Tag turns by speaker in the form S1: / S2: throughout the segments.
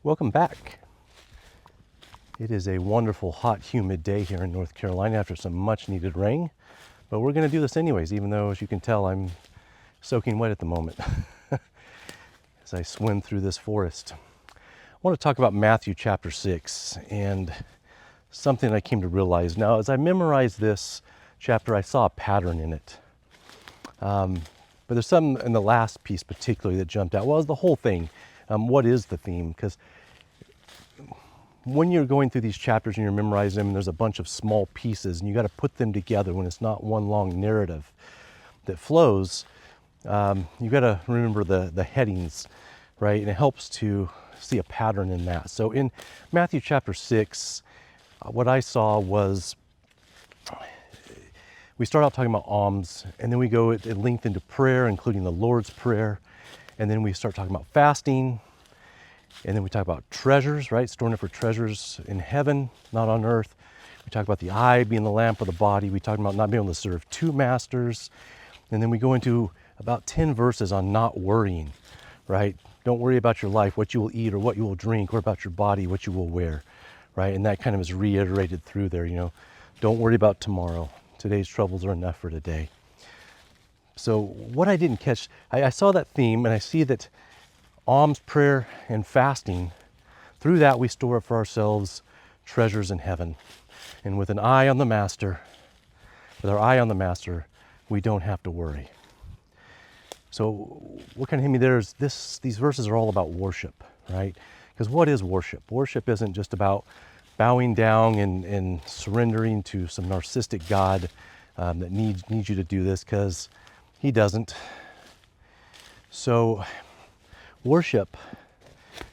S1: Welcome back. It is a wonderful, hot, humid day here in North Carolina after some much needed rain, but we're going to do this anyways, even though, as you can tell, I'm soaking wet at the moment as I swim through this forest. I want to talk about Matthew chapter 6 and something I came to realize. Now, as I memorized this chapter, I saw a pattern in it. But there's something in the last piece particularly that jumped out. Well, it's the whole thing. What is the theme? Because when you're going through these chapters and you're memorizing them, and there's a bunch of small pieces, and you got to put them together when it's not one long narrative that flows, you got to remember the headings, right? And it helps to see a pattern in that. So in Matthew chapter 6, what I saw was we start out talking about alms, and then we go at length into prayer, including the Lord's Prayer, and then we start talking about fasting. And then we talk about treasures, right? Storing up for treasures in heaven, not on earth. We talk about the eye being the lamp of the body. We talk about not being able to serve two masters. And then we go into about 10 verses on not worrying, right? Don't worry about your life, what you will eat or what you will drink, or about your body, what you will wear, right? And that kind of is reiterated through there, Don't worry about tomorrow. Today's troubles are enough for today. So what I didn't catch, I saw that theme, and I see that alms, prayer, and fasting, through that we store up for ourselves treasures in heaven. And with an eye on the Master, with our eye on the Master, we don't have to worry. So what kind of hit me there is these verses are all about worship, right? Because what is worship? Worship isn't just about bowing down and surrendering to some narcissistic God that needs you to do this, because he doesn't. So worship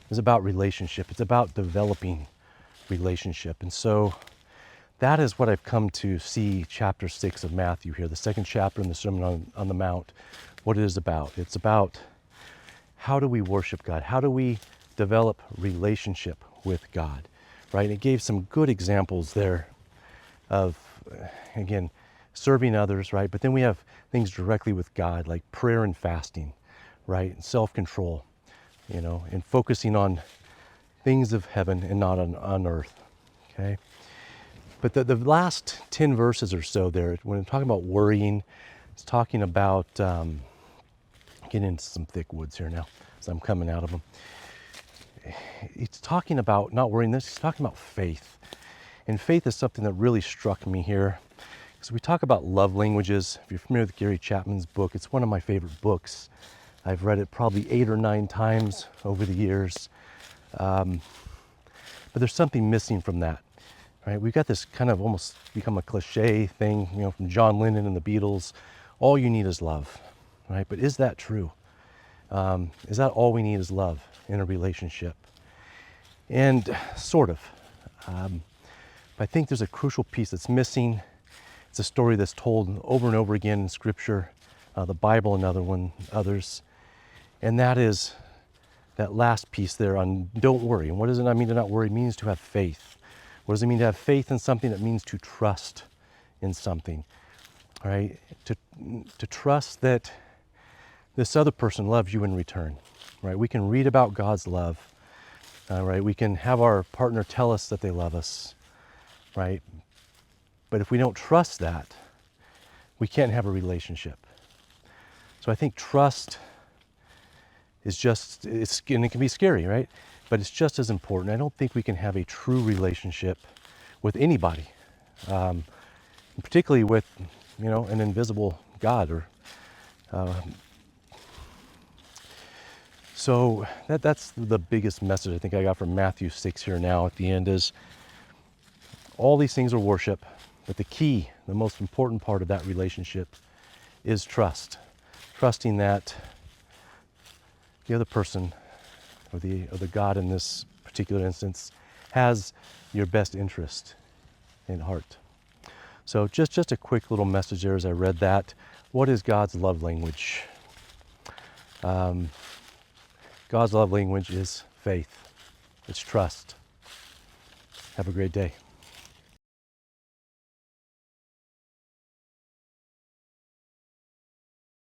S1: is about relationship. It's about developing relationship. And so that is what I've come to see chapter 6 of Matthew here, the second chapter in the Sermon on the Mount, what it is about. It's about how do we worship God? How do we develop relationship with God, right? And it gave some good examples there of, again, serving others, right? But then we have things directly with God, like prayer and fasting, right? And self-control. And focusing on things of heaven and not on earth, okay? But the last 10 verses or so there, when I'm talking about worrying, it's talking about, getting into some thick woods here now, as I'm coming out of them. It's talking about not worrying this, it's talking about faith. And faith is something that really struck me here. So we talk about love languages. If you're familiar with Gary Chapman's book, it's one of my favorite books. I've read it probably 8 or 9 times over the years. But there's something missing from that, right? We've got this kind of almost become a cliche thing, from John Lennon and the Beatles. All you need is love, right? But is that true? Is that all we need is love in a relationship? And sort of. But I think there's a crucial piece that's missing. It's a story that's told over and over again in Scripture, the Bible and others. And that is that last piece there on don't worry. And what does it mean to not worry? It means to have faith. What does it mean to have faith in something? It means to trust in something, right? To trust that this other person loves you in return, right? We can read about God's love, right? We can have our partner tell us that they love us, right? But if we don't trust that, we can't have a relationship. So I think trust is and it can be scary, right? But it's just as important. I don't think we can have a true relationship with anybody, particularly with, an invisible God. So that's the biggest message I think I got from Matthew 6 here now at the end is all these things are worship, but the key, the most important part of that relationship is trust. Trusting that the other person, or the God in this particular instance, has your best interest in heart. So just a quick little message there as I read that. What is God's love language? God's love language is faith. It's trust. Have a great day.